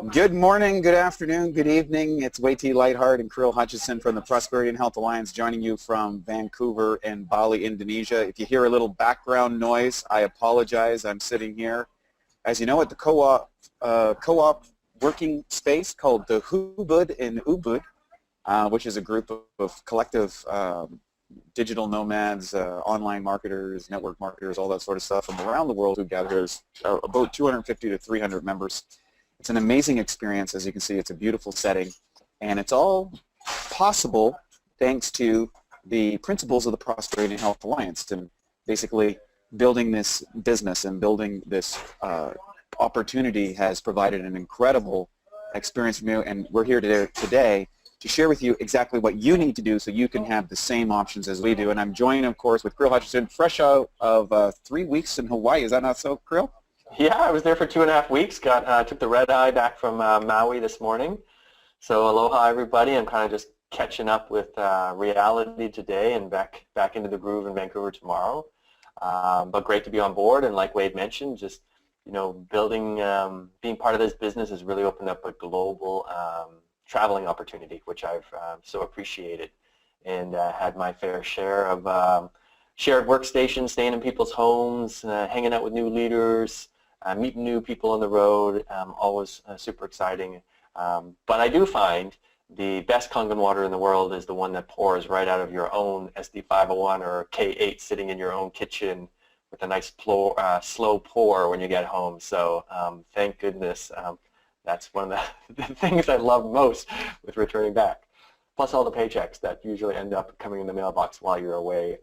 Good morning, good afternoon, good evening. It's Waiti Lightheart and Kirill Hutchison from the Prosperity and Health Alliance joining you from Vancouver and Bali, Indonesia. If you hear a little background noise, I apologize. I'm sitting here, as you know, at the co-op working space called the Hubud in Ubud, which is a group of collective digital nomads, online marketers, network marketers, all that sort of stuff from around the world who gathers about 250 to 300 members. It's an amazing experience. As you can see, it's a beautiful setting, and it's all possible thanks to the principles of the Prosperity and Health Alliance, and basically building this business and building this opportunity has provided an incredible experience for you, and we're here today to share with you exactly what you need to do so you can have the same options as we do. And I'm joined, of course, with Kirill Hutchison, fresh out of 3 weeks in Hawaii. Is that not so, Kirill? Yeah, I was there for 2.5 weeks. Took the red eye back from Maui this morning. So aloha, everybody. I'm kind of just catching up with reality today and back into the groove in Vancouver tomorrow. But great to be on board. And like Wade mentioned, just building, being part of this business has really opened up a global traveling opportunity, which I've so appreciated, and had my fair share of shared workstations, staying in people's homes, hanging out with new leaders. Meeting new people on the road, always super exciting. But I do find the best Kangen water in the world is the one that pours right out of your own SD501 or K8 sitting in your own kitchen with a nice slow pour when you get home. So thank goodness that's one of the things I love most with returning back. Plus all the paychecks that usually end up coming in the mailbox while you're away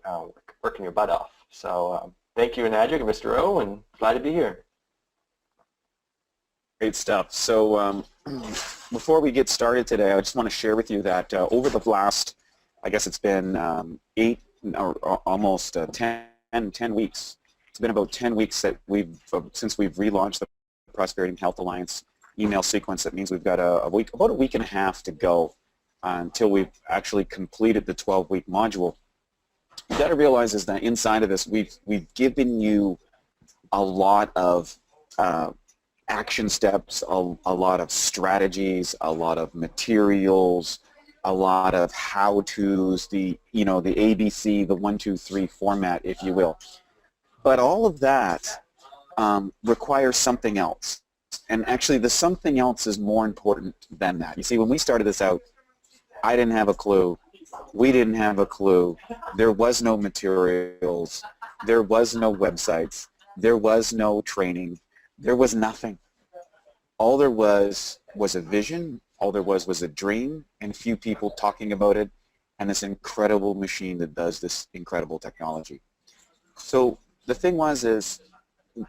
working your butt off. So thank you, Enagic and Mr. O, and glad to be here. Great stuff. So before we get started today, I just want to share with you that over the last, I guess it's been 8 or almost 10 weeks. It's been about 10 weeks that since we've relaunched the Prosperity and Health Alliance email sequence. That means we've got about a week and a half to go until we've actually completed the 12-week module. You've got to realize is that inside of this, we've given you a lot of action steps, a lot of strategies, a lot of materials, a lot of how-tos, the ABC, the 1, 2, 3 format, if you will. But all of that requires something else. And actually, the something else is more important than that. You see, when we started this out, I didn't have a clue. We didn't have a clue. There was no materials. There was no websites. There was no training. There was nothing. All there was a vision, all there was a dream, and a few people talking about it, and this incredible machine that does this incredible technology. So the thing is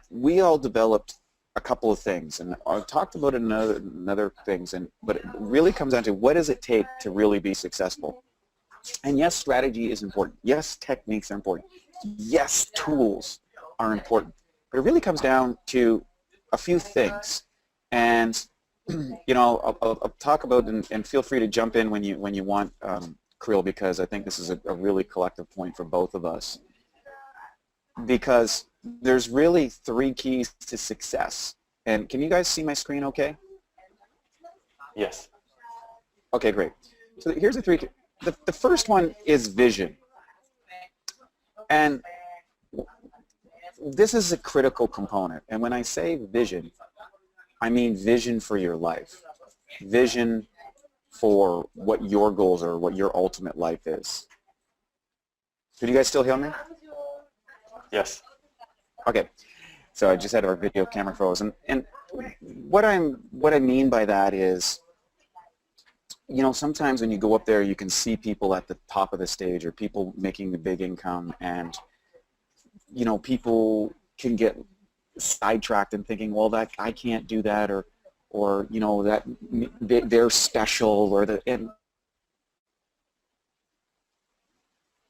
we all developed a couple of things, and I've talked about another things, but it really comes down to what does it take to really be successful. And yes, strategy is important. Yes, techniques are important. Yes, tools are important. But it really comes down to a few things, and I'll talk about and feel free to jump in when you want, Kirill, because I think this is a really collective point for both of us. Because there's really 3 keys to success. And can you guys see my screen okay? Yes. Okay, great. So here's the 3 keys. The first one is vision. And this is a critical component. And when I say vision, I mean vision for your life. Vision for what your goals are, what your ultimate life is. Can you guys still hear me? Yes. Okay. So I just had our video camera frozen. And what I mean by that is, sometimes when you go up there, you can see people at the top of the stage or people making a big income, and people can get sidetracked and thinking, well, that I can't do that, or that they're special, or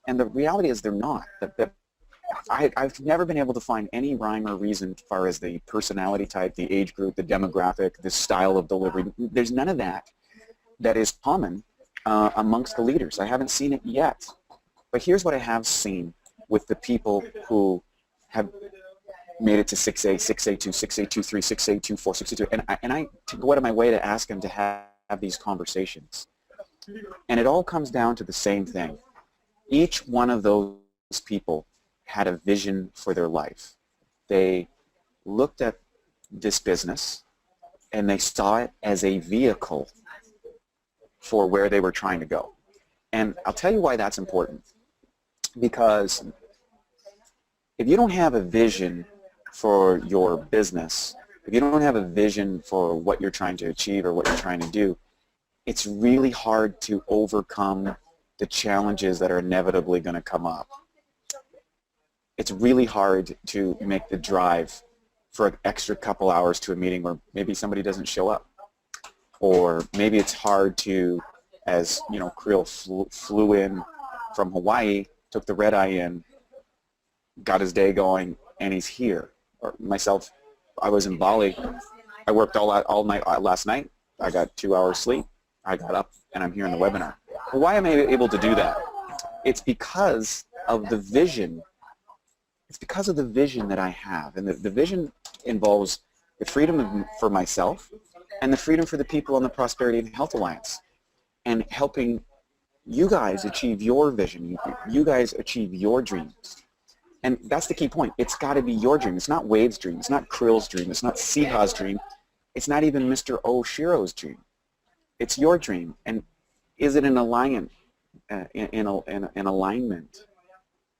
and the reality is they're not. I've never been able to find any rhyme or reason as far as the personality type, the age group, the demographic, the style of delivery. There's none of that is common amongst the leaders. I haven't seen it yet. But here's what I have seen with the people who have made it to 6A, 6A2, 6A23, 6A24, 6A3, and I to go out of my way to ask them to have these conversations. And it all comes down to the same thing. Each one of those people had a vision for their life. They looked at this business and they saw it as a vehicle for where they were trying to go. And I'll tell you why that's important. Because if you don't have a vision for your business, if you don't have a vision for what you're trying to achieve or what you're trying to do, it's really hard to overcome the challenges that are inevitably going to come up. It's really hard to make the drive for an extra couple hours to a meeting where maybe somebody doesn't show up. Or maybe it's hard to, as you know, Creel flew in from Hawaii, took the red eye in, got his day going, and he's here. Or myself, I was in Bali. I worked all night last night. I got 2 hours sleep. I got up, and I'm here in the webinar. Well, why am I able to do that? It's because of the vision. It's because of the vision that I have. And the vision involves the freedom for myself and the freedom for the people on the Prosperity and Health Alliance, and helping you guys achieve your vision, you guys achieve your dreams. And that's the key point. It's got to be your dream. It's not Wade's dream. It's not Creel's dream. It's not Siha's dream. It's not even Mr. Oshiro's dream. It's your dream. And is it in alignment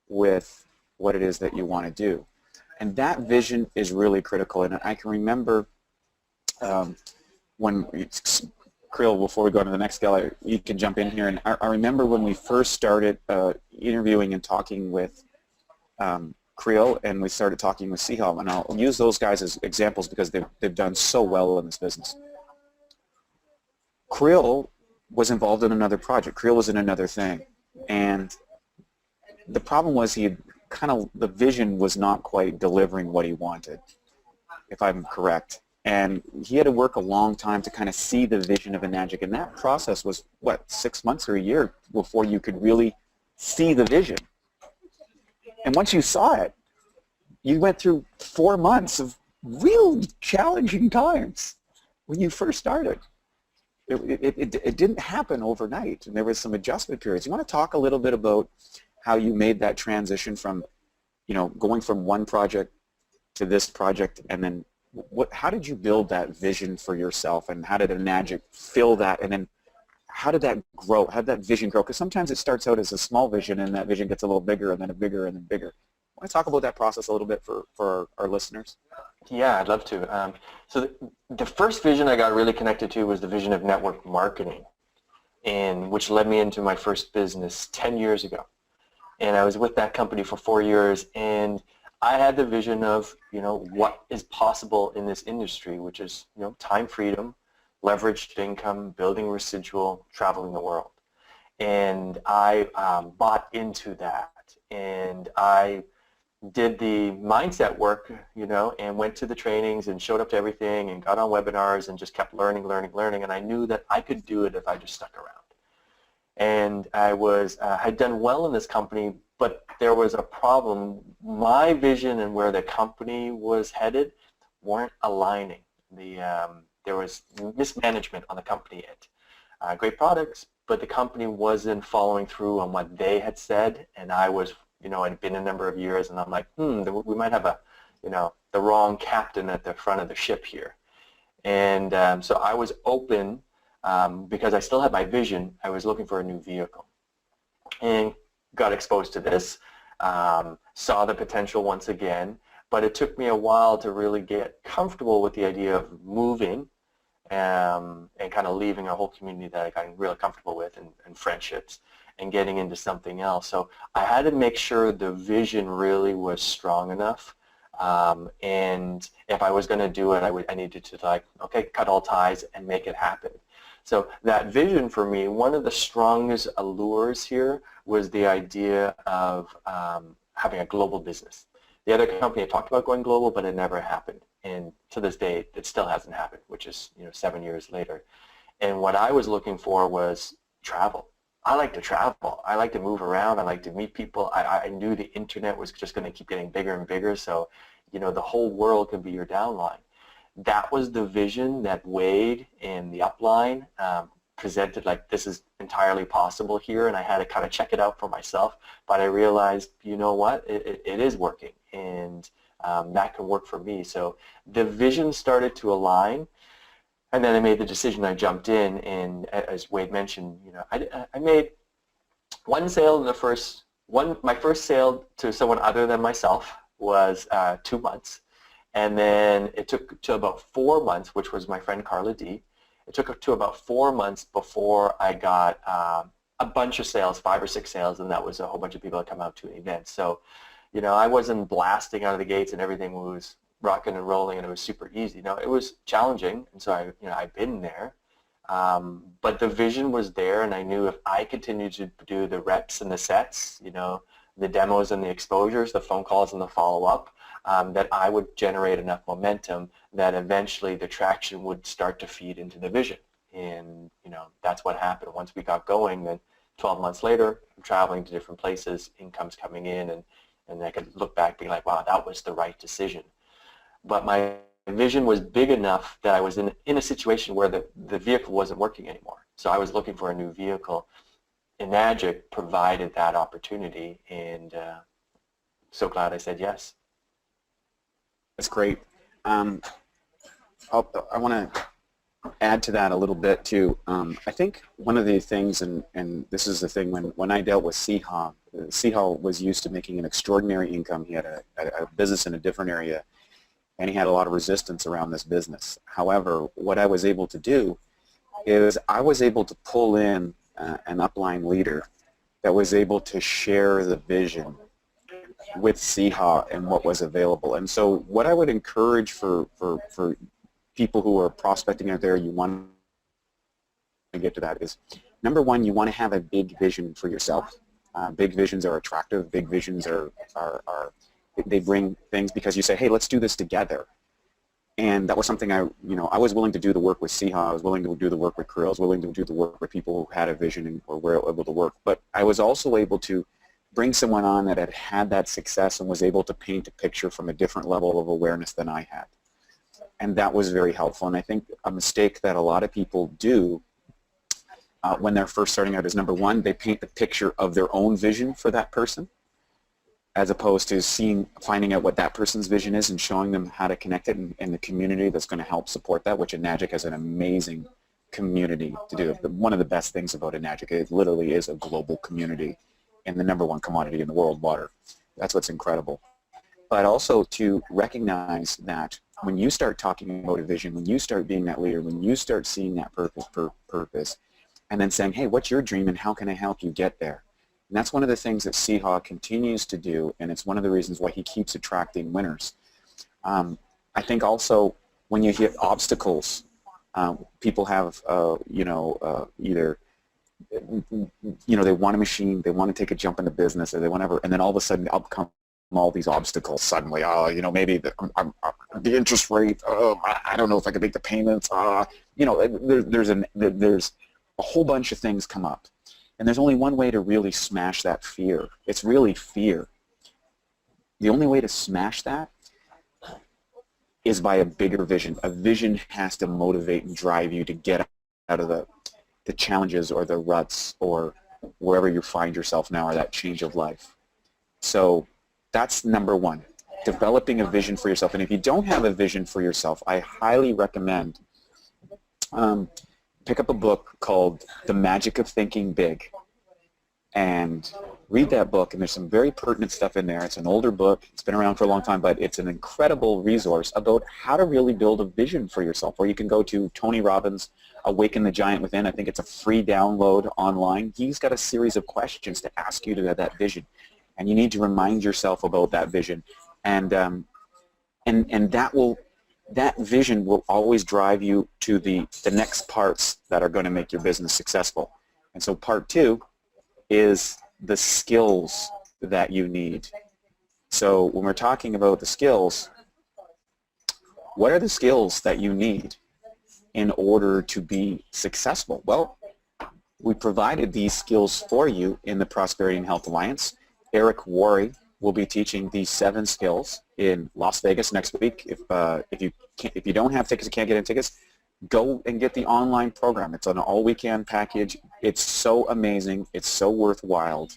with what it is that you want to do? And that vision is really critical. And I can remember when Creel, before we go to the next gal, you can jump in here. And I remember when we first started interviewing and talking with Creel, and we started talking with Siha, and I'll use those guys as examples because they've done so well in this business. Creel was involved in another project. Creel was in another thing, and the problem was the vision was not quite delivering what he wanted, if I'm correct. And he had to work a long time to kind of see the vision of Enagic, and that process was, what, 6 months or a year before you could really see the vision. And once you saw it, you went through 4 months of real challenging times when you first started. It didn't happen overnight, and there was some adjustment periods. You want to talk a little bit about how you made that transition from, you know, going from one project to this project, and then how did you build that vision for yourself, and how did Enagic fill that, and then how did that grow? How did that vision grow? Because sometimes it starts out as a small vision, and that vision gets a little bigger, and then bigger, and then bigger. Want to talk about that process a little bit for our listeners? Yeah, I'd love to. So the first vision I got really connected to was the vision of network marketing, and which led me into my first business 10 years ago. And I was with that company for 4 years, and I had the vision of, you know, what is possible in this industry, which is, you know, time freedom, leveraged income, building residual, traveling the world. And I bought into that, and I did the mindset work, you know, and went to the trainings and showed up to everything and got on webinars and just kept learning, and I knew that I could do it if I just stuck around. And I had done well in this company, but there was a problem. My vision and where the company was headed weren't aligning. There was mismanagement on the we had great products, but the company wasn't following through on what they had said, and I was, you know, it had been a number of years, and I'm like, we might have the wrong captain at the front of the ship here. And so I was open, because I still had my vision. I was looking for a new vehicle, and got exposed to this, saw the potential once again, but it took me a while to really get comfortable with the idea of moving and kind of leaving a whole community that I got really comfortable with and friendships, and getting into something else. So I had to make sure the vision really was strong enough, and if I was going to do it, I needed to cut all ties and make it happen. So that vision for me, one of the strongest allures here was the idea of having a global business. The other company had talked about going global, but it never happened. And to this day, it still hasn't happened, which is 7 years later. And what I was looking for was travel. I like to travel. I like to move around. I like to meet people. I knew the internet was just going to keep getting bigger and bigger. So you know, the whole world can be your downline. That was the vision that Wade and the upline presented, like, this is entirely possible here, and I had to kind of check it out for myself, but I realized, you know what, it is working, and that can work for me. So the vision started to align, and then I made the decision. I jumped in, and as Wade mentioned, you know, I made one sale in the my first sale to someone other than myself was 2 months, and then it took to about 4 months, which was my friend Carla D. It took to about 4 months before I got a bunch of sales, 5 or 6 sales, and that was a whole bunch of people that come out to an event. So, you know, I wasn't blasting out of the gates and everything was rocking and rolling and it was super easy. No, it was challenging, and so I've been there. But the vision was there, and I knew if I continued to do the reps and the sets, you know, the demos and the exposures, the phone calls and the follow-up, that I would generate enough momentum that eventually the traction would start to feed into the vision. And, you know, that's what happened. Once we got going, then 12 months later, I'm traveling to different places, income's coming in, and I could look back being like, wow, that was the right decision. But my vision was big enough that I was in a situation where the vehicle wasn't working anymore. So I was looking for a new vehicle. Enagic provided that opportunity, and so glad I said yes. That's great. I want to add to that a little bit too. I think one of the things, and this is the thing, when I dealt with Sihal was used to making an extraordinary income. He had a business in a different area, and he had a lot of resistance around this business. However, what I was able to do is I was able to pull in an upline leader that was able to share the vision with Siha and what was available. And so what I would encourage for people who are prospecting out there, you want to get to that, is number one, you want to have a big vision for yourself. Big visions are attractive. Big visions they bring things because you say, hey, let's do this together. And that was something I was willing to do the work with Siha. I was willing to do the work with Crew. I was willing to do the work with people who had a vision and were able to work. But I was also able to bring someone on that had that success and was able to paint a picture from a different level of awareness than I had. And that was very helpful. And I think a mistake that a lot of people do when they're first starting out is, number one, they paint the picture of their own vision for that person, as opposed to finding out what that person's vision is and showing them how to connect it in the community that's going to help support that, which Enagic has an amazing community to do. One of the best things about Enagic, it literally is a global community in the number one commodity in the world, water. That's what's incredible. But also to recognize that when you start talking about a vision, when you start being that leader, when you start seeing that purpose, and then saying, hey, what's your dream and how can I help you get there? And that's one of the things that Siha continues to do, and it's one of the reasons why he keeps attracting winners. I think also when you hit obstacles, people have, either they want a machine, they want to take a jump into business, or they want and then all of a sudden up come all these obstacles suddenly. Maybe the interest rate. I don't know if I can make the payments. There's a whole bunch of things come up, and there's only one way to really smash that fear. It's really fear. The only way to smash that is by a bigger vision. A vision has to motivate and drive you to get out of the challenges or the ruts or wherever you find yourself now, or that change of life. So that's number one, developing a vision for yourself. And if you don't have a vision for yourself, I highly recommend pick up a book called The Magic of Thinking Big and read that book. And there's some very pertinent stuff in there. It's an older book. It's been around for a long time, but it's an incredible resource about how to really build a vision for yourself. Or you can go to Tony Robbins' Awaken the Giant Within. I think it's a free download online. He's got a series of questions to ask you to have that vision. And you need to remind yourself about that vision. And that vision will always drive you to the next parts that are going to make your business successful. And so part two is the skills that you need. So when we're talking about the skills, what are the skills that you need in order to be successful? Well, we provided these skills for you in the Prosperity and Health Alliance. Eric Worre will be teaching these 7 skills in Las Vegas next week. If you don't have tickets, you can't get in tickets, go and get the online program. It's an all-weekend package. It's so amazing. It's so worthwhile.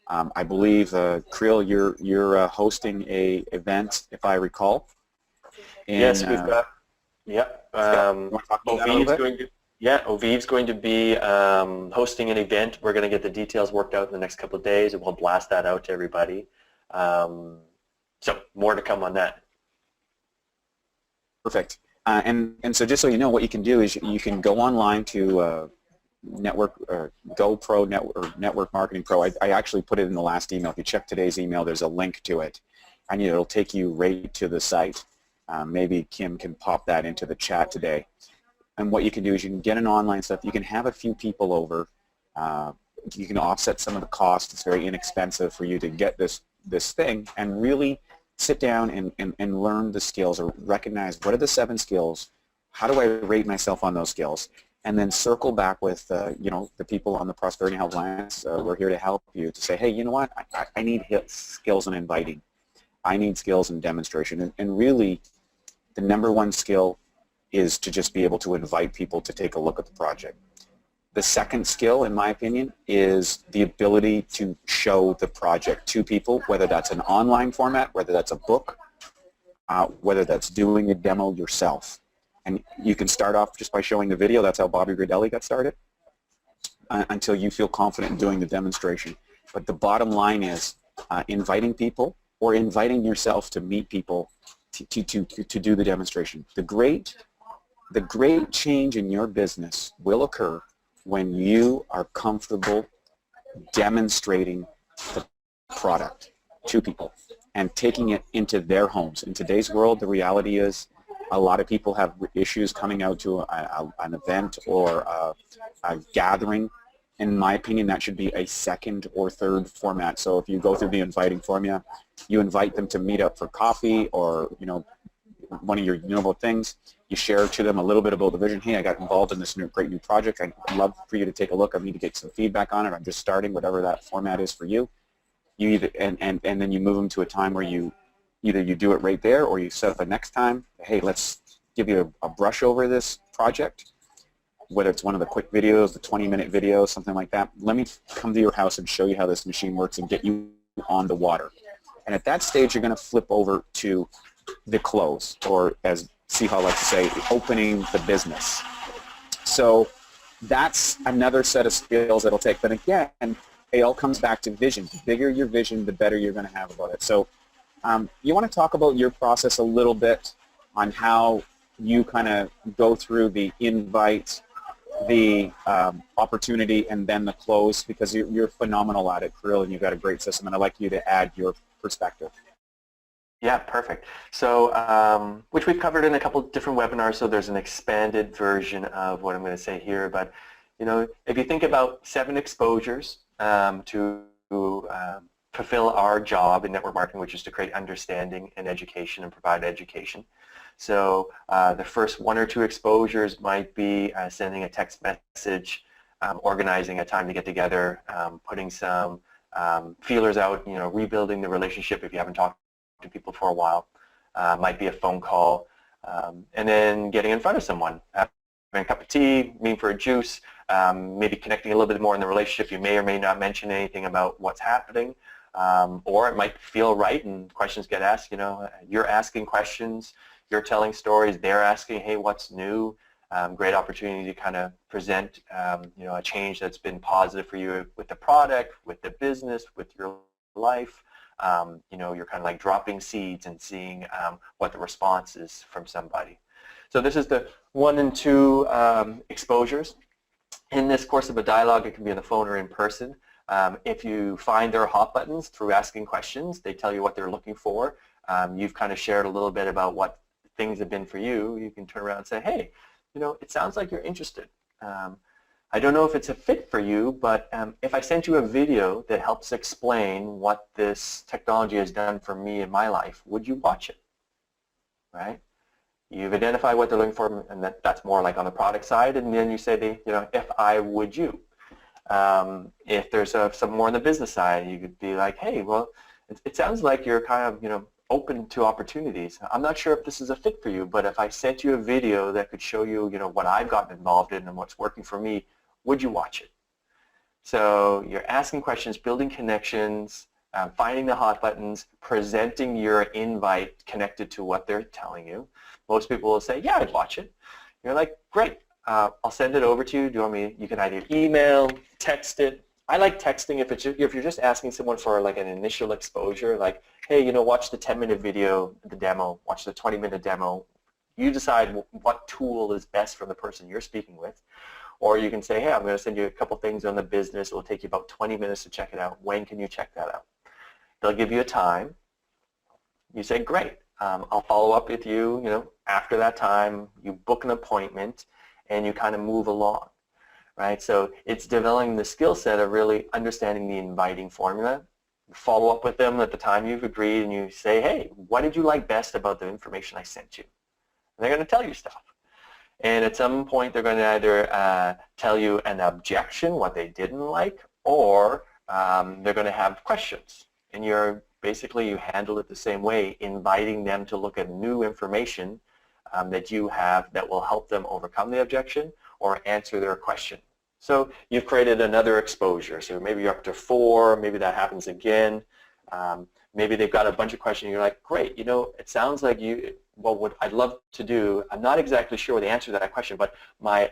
I believe, Creel, you're hosting a event, if I recall. Yes, we've got. Yep. You want to talk about that a little bit? Oviv's going to be hosting an event. We're going to get the details worked out in the next couple of days, and we'll blast that out to everybody. So more to come on that. Perfect. And so just so you know, what you can do is you can go online to GoPro Network Marketing Pro. I actually put it in the last email. If you check today's email, there's a link to it, and it'll take you right to the site. Maybe Kim can pop that into the chat today. And what you can do is you can get an online stuff. You can have a few people over. You can offset some of the cost. It's very inexpensive for you to get this thing and really sit down and learn the skills, or recognize what are the 7 skills, how do I rate myself on those skills, and then circle back with the people on the Prosperity Health Alliance. We're here to help you to say, hey, you know what, I need skills in inviting. I need skills in demonstration. And really, the #1 skill is to just be able to invite people to take a look at the project. The second skill, in my opinion, is the ability to show the project to people, whether that's an online format, whether that's a book, whether that's doing a demo yourself. And you can start off just by showing the video. That's how Bobby Gridelli got started, until you feel confident in doing the demonstration. But the bottom line is inviting people, or inviting yourself to meet people to do the demonstration. The great change in your business will occur when you are comfortable demonstrating the product to people and taking it into their homes. In today's world, the reality is a lot of people have issues coming out to an event or a gathering. In my opinion, that should be a 2nd or 3rd format. So if you go through the inviting formula, you invite them to meet up for coffee, or one of your things. You share to them a little bit about the vision. Hey, I got involved in this great new project. I'd love for you to take a look. I need to get some feedback on it. I'm just starting, whatever that format is for you. You either and then you move them to a time where you do it right there, or you set up a next time. Hey, let's give you a brush over this project, whether it's one of the quick videos, the 20-minute videos, something like that. Let me come to your house and show you how this machine works and get you on the water. And at that stage, you're going to flip over to the close, or as Sihal likes to say, opening the business. So that's another set of skills that'll take. But again, it all comes back to vision. The bigger your vision, the better you're going to have about it. So you want to talk about your process a little bit on how you kind of go through the invite, the opportunity, and then the close, because you're phenomenal at it, Creel, and you've got a great system, and I'd like you to add your perspective. Yeah, perfect. So, which we've covered in a couple different webinars, so there's an expanded version of what I'm going to say here. But, if you think about 7 exposures to fulfill our job in network marketing, which is to create understanding and education and provide education. So the first 1 or 2 exposures might be sending a text message, organizing a time to get together, putting some feelers out, rebuilding the relationship if you haven't talked to people for a while. Might be a phone call, and then getting in front of someone, having a cup of tea, meeting for a juice, maybe connecting a little bit more in the relationship. You may or may not mention anything about what's happening, or it might feel right and questions get asked. You're asking questions, you're telling stories, they're asking, hey, what's new? Great opportunity to kind of present a change that's been positive for you with the product, with the business, with your life. You're kind of like dropping seeds and seeing what the response is from somebody. So this is the 1 and 2 exposures. In this course of a dialogue, it can be on the phone or in person. If you find there are hot buttons through asking questions, they tell you what they're looking for. You've kind of shared a little bit about what things have been for you. You can turn around and say, hey, it sounds like you're interested. I don't know if it's a fit for you, but if I sent you a video that helps explain what this technology has done for me in my life, would you watch it? Right? You've identified what they're looking for, and that's more like on the product side, and then you say, if I would you. If there's some more on the business side, you could be like, hey, well, it sounds like you're kind of, open to opportunities. I'm not sure if this is a fit for you, but if I sent you a video that could show you, what I've gotten involved in and what's working for me, would you watch it? So you're asking questions, building connections, finding the hot buttons, presenting your invite connected to what they're telling you. Most people will say, yeah, I'd watch it. You're like, great, I'll send it over to you. Do you want me, you can either email, text it. I like texting if you're just asking someone for like an initial exposure, like, hey, watch the 10-minute video, the demo, watch the 20-minute demo. You decide what tool is best for the person you're speaking with. Or you can say, hey, I'm going to send you a couple things on the business. It will take you about 20 minutes to check it out. When can you check that out? They'll give you a time. You say, great. I'll follow up with you, after that time. You book an appointment, and you kind of move along. Right? So it's developing the skill set of really understanding the inviting formula. Follow up with them at the time you've agreed, and you say, hey, what did you like best about the information I sent you? And they're going to tell you stuff. And at some point, they're going to either tell you an objection, what they didn't like, or they're going to have questions. And you handle it the same way, inviting them to look at new information that you have that will help them overcome the objection or answer their question. So you've created another exposure. So maybe you're up to 4, maybe that happens again. Maybe they've got a bunch of questions. You're like, great, it sounds like what I'd love to do, I'm not exactly sure the answer to that question, but my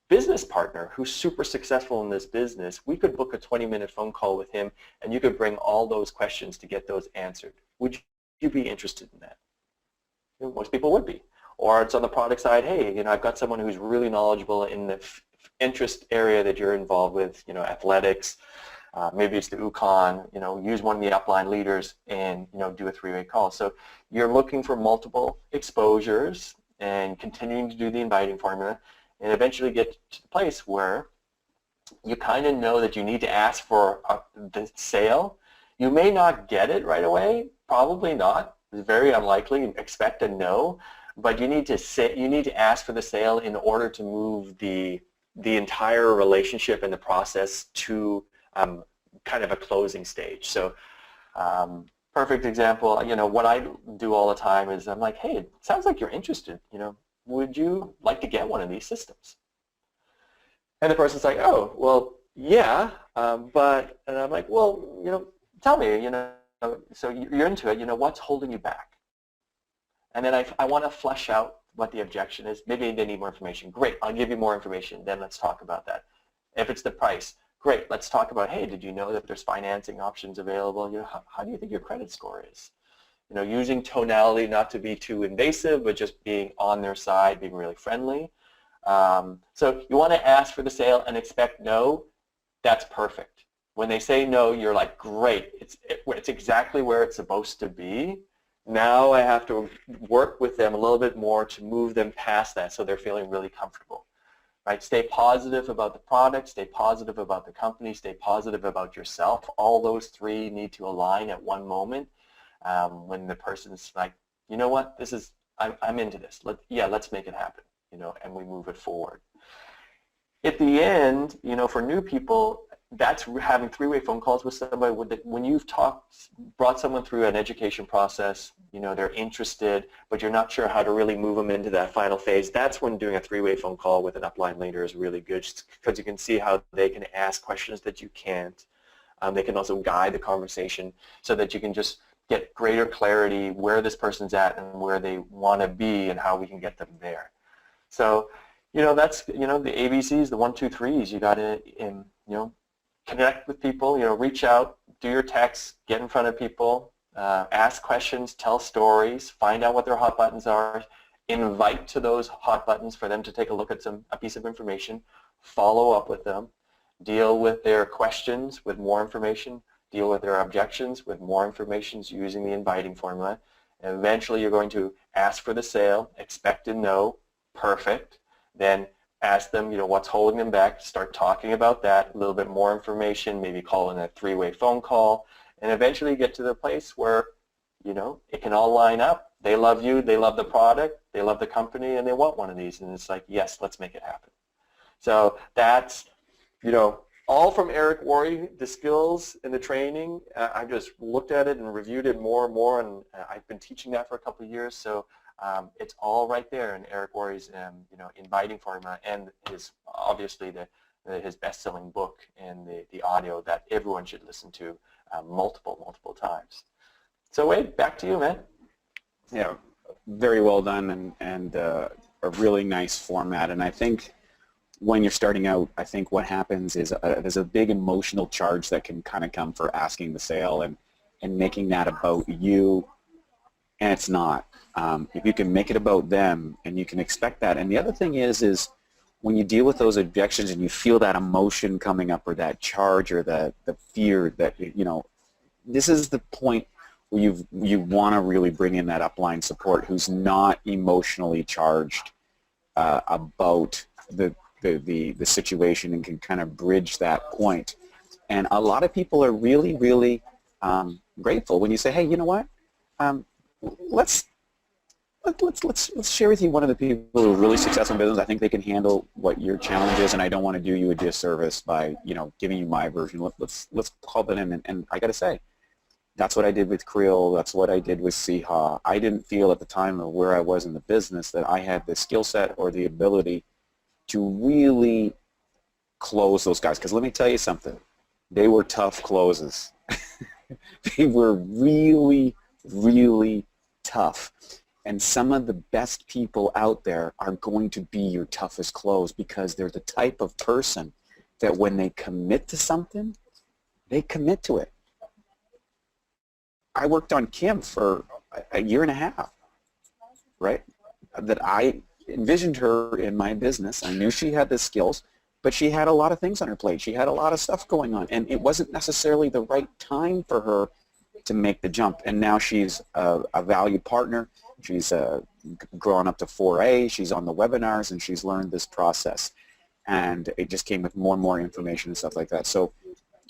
business partner who's super successful in this business, we could book a 20-minute phone call with him, and you could bring all those questions to get those answered. Would you be interested in that? Most people would be. Or it's on the product side, hey, I've got someone who's really knowledgeable in the interest area that you're involved with, athletics, maybe it's the UConn, use one of the upline leaders and, do a 3-way call. So you're looking for multiple exposures and continuing to do the inviting formula and eventually get to the place where you kind of know that you need to ask for the sale. You may not get it right away, probably not. It's very unlikely. Expect a no, but you need to ask for the sale in order to move the entire relationship and the process to kind of a closing stage. So perfect example, what I do all the time is I'm like, hey, it sounds like you're interested, would you like to get one of these systems? And the person's like, oh, well, yeah, and I'm like, well, tell me, so you're into it, what's holding you back? And then I want to flesh out what the objection is. Maybe they need more information. Great, I'll give you more information. Then let's talk about that. If it's the price, great, let's talk about, hey, did you know that there's financing options available? How do you think your credit score is? Using tonality, not to be too invasive, but just being on their side, being really friendly. So you want to ask for the sale and expect no. That's perfect. When they say no, you're like, great, it's exactly where it's supposed to be. Now I have to work with them a little bit more to move them past that so they're feeling really comfortable. Right? Stay positive about the product, stay positive about the company, stay positive about yourself. All those 3 need to align at one moment when the person's like, you know what, I'm into this. Let's make it happen, and we move it forward. At the end, for new people, that's having 3-way phone calls with somebody. When you've brought someone through an education process, they're interested, but you're not sure how to really move them into that final phase. That's when doing a 3-way phone call with an upline leader is really good, because you can see how they can ask questions that you can't. They can also guide the conversation so that you can just get greater clarity where this person's at and where they want to be and how we can get them there. So, that's, the ABCs, the 1, 2, 3s. You got to, connect with people, reach out, do your texts, get in front of people, ask questions, tell stories, find out what their hot buttons are, invite to those hot buttons for them to take a look at a piece of information, follow up with them, deal with their questions with more information, deal with their objections with more information using the inviting formula, and eventually you're going to ask for the sale, expect a no, perfect, then ask them, what's holding them back, start talking about that, a little bit more information, maybe call in a 3-way phone call, and eventually get to the place where, it can all line up. They love you, they love the product, they love the company, and they want one of these, and it's like, yes, let's make it happen. So that's, all from Eric Worre, the skills and the training. I've just looked at it and reviewed it more and more, and I've been teaching that for a couple of years. So it's all right there in Eric Worre's, Inviting Formula, and his obviously his best-selling book and the audio that everyone should listen to multiple times. So Wade, back to you, man. Yeah, very well done, and a really nice format. And I think when you're starting out, I think what happens is there's a big emotional charge that can kind of come for asking the sale and making that about you, and it's not. If you can make it about them, and you can expect that. And the other thing is when you deal with those objections and you feel that emotion coming up, or that charge, or the fear that, this is the point where you want to really bring in that upline support who's not emotionally charged about the situation, and can kind of bridge that point. And a lot of people are really, really grateful when you say, hey, you know what? Let's share with you one of the people who are really successful in business. I think they can handle what your challenge is, and I don't want to do you a disservice by giving you my version. Let's call that in. And I got to say, that's what I did with Creel. That's what I did with Siha. I didn't feel at the time of where I was in the business that I had the skill set or the ability to really close those guys. Because let me tell you something, they were tough closes. They were really, really tough. And some of the best people out there are going to be your toughest close, because they're the type of person that when they commit to something, they commit to it. I worked on Kim for a year and a half, right? That I envisioned her in my business. I knew she had the skills, but she had a lot of things on her plate. She had a lot of stuff going on, and it wasn't necessarily the right time for her to make the jump. And now she's a valued partner. She's grown up to 4A. She's on the webinars, and she's learned this process. And it just came with more and more information and stuff like that. So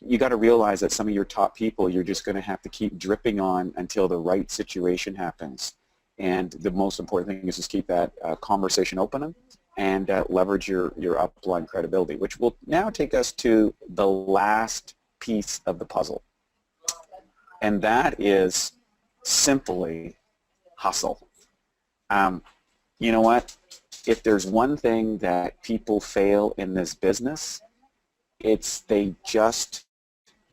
you got to realize that some of your top people, you're just going to have to keep dripping on until the right situation happens. And the most important thing is just keep that conversation open, and leverage your upline credibility, which will now take us to the last piece of the puzzle. And that is simply hustle. You know what? If there's one thing that people fail in this business, it's they just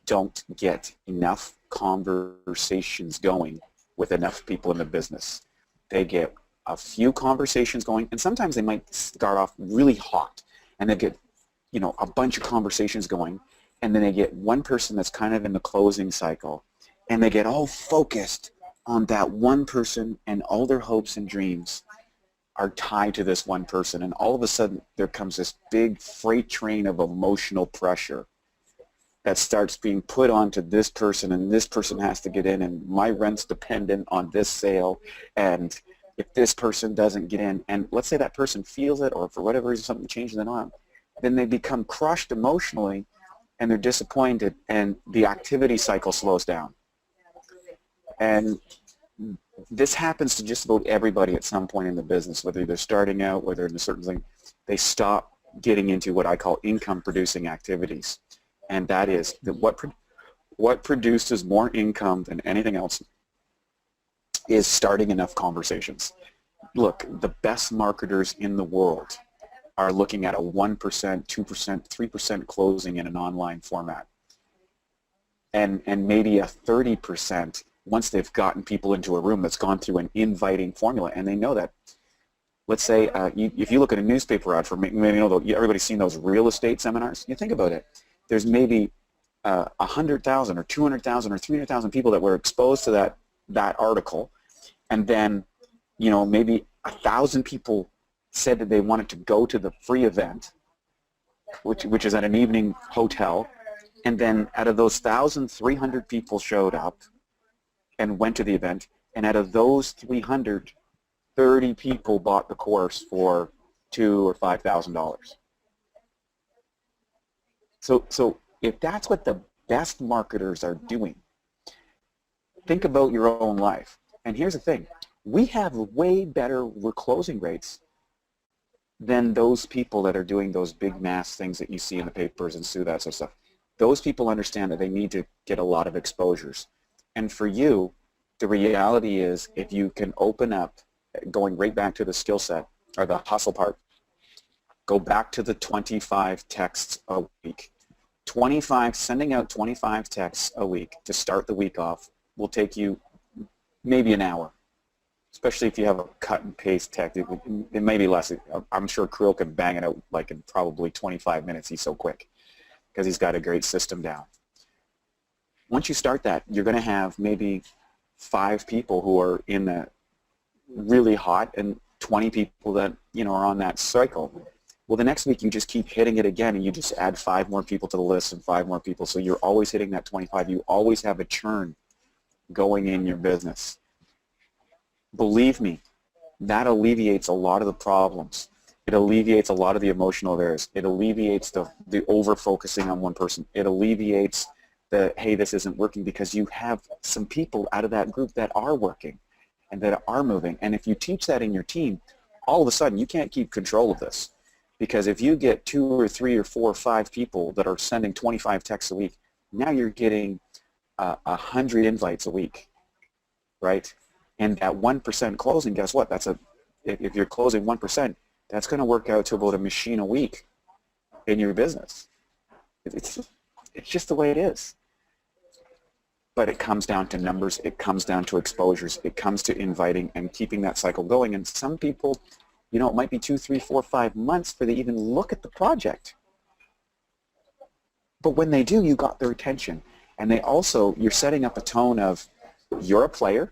don't get enough conversations going with enough people in the business. They get a few conversations going, and sometimes they might start off really hot, and they get, a bunch of conversations going, and then they get one person that's kind of in the closing cycle, and they get all focused on that one person, and all their hopes and dreams are tied to this one person, and all of a sudden there comes this big freight train of emotional pressure that starts being put onto this person, and this person has to get in, and my rent's dependent on this sale, and if this person doesn't get in, and let's say that person feels it, or for whatever reason something changes in on, then they become crushed emotionally, and they're disappointed, and the activity cycle slows down. And this happens to just about everybody at some point in the business, whether they're starting out, whether in a certain thing, they stop getting into what I call income-producing activities. And that is that what produces more income than anything else is starting enough conversations. Look, the best marketers in the world are looking at a 1%, 2%, 3% closing in an online format. And maybe a 30% once they've gotten people into a room that's gone through an inviting formula, and they know that. Let's say if you look at a newspaper ad for, everybody's seen those real estate seminars. You think about it. There's maybe 100,000 or 200,000 or 300,000 people that were exposed to that article, and then maybe 1,000 people said that they wanted to go to the free event, which is at an evening hotel, and then out of those 1,300 people showed up and went to the event, and out of those 300, 30 people bought the course for $2,000 or $5,000. So if that's what the best marketers are doing, think about your own life. And here's the thing. We have way better closing rates then those people that are doing those big mass things that you see in the papers and sue that sort of stuff, those people understand that they need to get a lot of exposures. And for you, the reality is if you can open up, going right back to the skill set or the hustle part, go back to the 25 texts a week. Sending out 25 texts a week to start the week off will take you maybe an hour, especially if you have a cut and paste text. It may be less. I'm sure Krill can bang it out like in probably 25 minutes. He's so quick because he's got a great system down. Once you start that, you're going to have maybe 5 people who are in the really hot and 20 people that are on that cycle. Well, the next week you just keep hitting it again, and you just add 5 more people to the list and 5 more people. So you're always hitting that 25. You always have a churn going in your business. Believe me, that alleviates a lot of the problems. It alleviates a lot of the emotional errors. It alleviates the over-focusing on one person. It alleviates the, hey, this isn't working, because you have some people out of that group that are working and that are moving. And if you teach that in your team, all of a sudden you can't keep control of this. Because if you get 2 or 3 or 4 or 5 people that are sending 25 texts a week, now you're getting 100 invites a week, right? And at 1% closing, guess what? If you're closing 1%, that's going to work out to about a machine a week in your business. It's just the way it is. But it comes down to numbers. It comes down to exposures. It comes to inviting and keeping that cycle going. And some people, it might be 2, 3, 4, 5 months before they even look at the project. But when they do, you got their attention. And you're setting up a tone of, you're a player,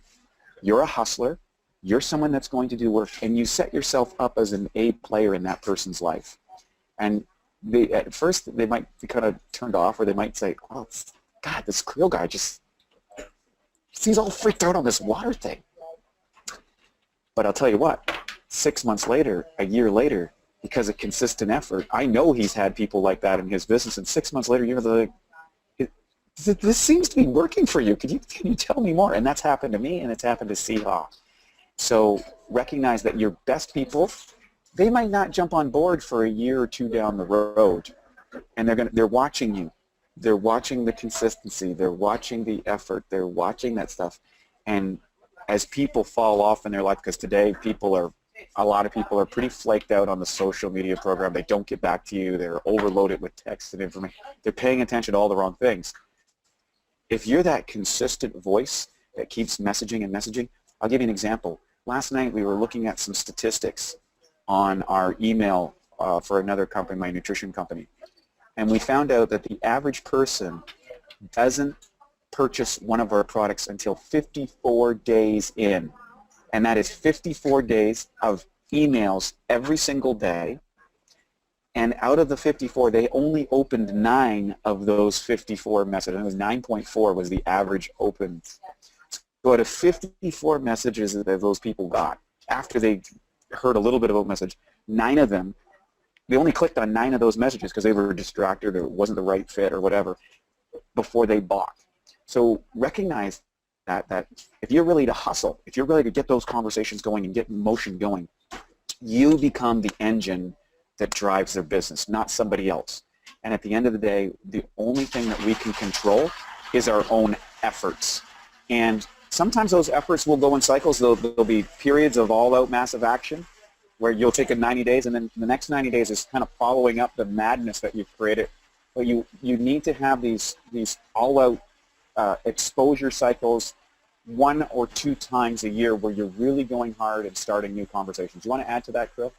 you're a hustler, you're someone that's going to do work, and you set yourself up as an A player in that person's life. And at first they might be kind of turned off, or they might say, oh, God, this Krill guy he's all freaked out on this water thing. But I'll tell you what, 6 months later, a year later, because of consistent effort, I know he's had people like that in his business, and 6 months later, you're like, this seems to be working for you. Can you tell me more? And that's happened to me, and it's happened to Seehaw. So recognize that your best people, they might not jump on board for a year or 2 down the road, and they're watching you. They're watching the consistency. They're watching the effort. They're watching that stuff. And as people fall off in their life, because today a lot of people are pretty flaked out on the social media program. They don't get back to you. They're overloaded with text and information. They're paying attention to all the wrong things. If you're that consistent voice that keeps messaging and messaging, I'll give you an example. Last night we were looking at some statistics on our email for another company, my nutrition company. And we found out that the average person doesn't purchase one of our products until 54 days in. And that is 54 days of emails every single day. And out of the 54, they only opened 9 of those 54 messages. It was 9.4 was the average open. So out of 54 messages that those people got, after they heard a little bit of a message, 9 of them, they only clicked on 9 of those messages because they were distracted or it wasn't the right fit or whatever before they bought. So recognize that if you're really to hustle, if you're really to get those conversations going and get motion going, you become the engine that drives their business, not somebody else. And at the end of the day, the only thing that we can control is our own efforts. And sometimes those efforts will go in cycles. There'll be periods of all-out massive action where you'll take 90 days, and then the next 90 days is kind of following up the madness that you've created. But you need to have these all-out exposure cycles 1 or 2 times a year where you're really going hard and starting new conversations. You want to add to that, Krill?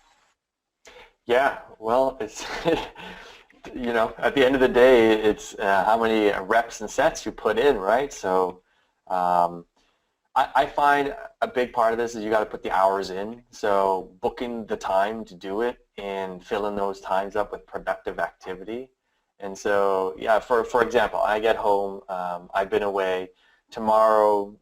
Yeah, well, it's at the end of the day, it's how many reps and sets you put in, right? So I find a big part of this is you got to put the hours in. So booking the time to do it and filling those times up with productive activity. And so, yeah, for example, I get home, I've been away. Tomorrow,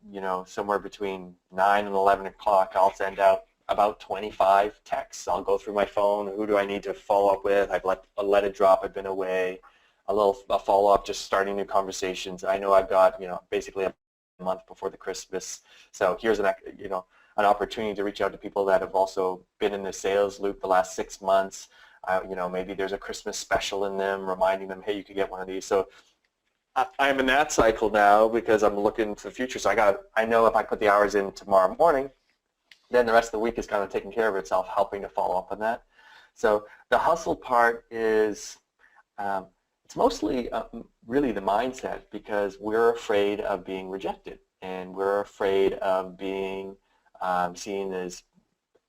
somewhere between 9 and 11 o'clock, I'll send out about 25 texts. I'll go through my phone. Who do I need to follow up with? I'll let it drop. I've been away. A follow-up, just starting new conversations. I know I've got, basically a month before the Christmas. So here's a an opportunity to reach out to people that have also been in the sales loop the last 6 months. You know, maybe there's a Christmas special in them, reminding them, hey, you could get one of these. So I'm in that cycle now because I'm looking to the future. So I know if I put the hours in tomorrow morning, then the rest of the week is kind of taking care of itself, helping to follow up on that. So the hustle part is, it's mostly really the mindset, because we're afraid of being rejected, and we're afraid of being seen as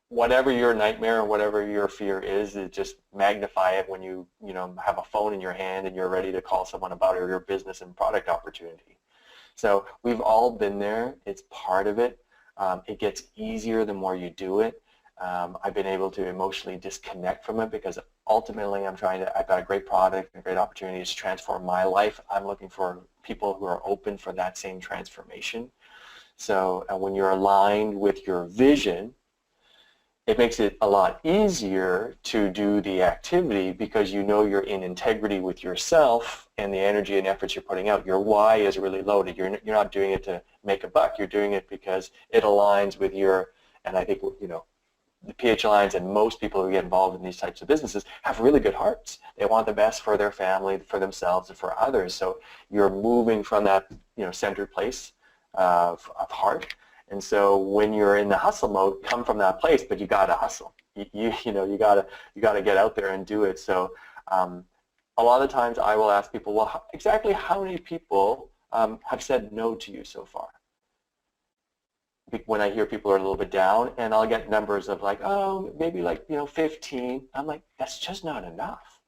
whatever your nightmare or whatever your fear is just magnify it when you have a phone in your hand and you're ready to call someone about your business and product opportunity. So we've all been there. It's part of it. It gets easier the more you do it. I've been able to emotionally disconnect from it because ultimately I've got a great product and great opportunities to transform my life. I'm looking for people who are open for that same transformation. So when you're aligned with your vision, it makes it a lot easier to do the activity because you know you're in integrity with yourself and the energy and efforts you're putting out. Your why is really loaded. You're not doing it to make a buck. You're doing it because it aligns with your, and I think, the PH Alliance and most people who get involved in these types of businesses have really good hearts. They want the best for their family, for themselves, and for others. So you're moving from that, centered place of heart. And so when you're in the hustle mode, come from that place, but you got to hustle. You got to get out there and do it. So a lot of times I will ask people, well, exactly how many people have said no to you so far? When I hear people are a little bit down, and I'll get numbers of like, oh, maybe like 15. I'm like, that's just not enough.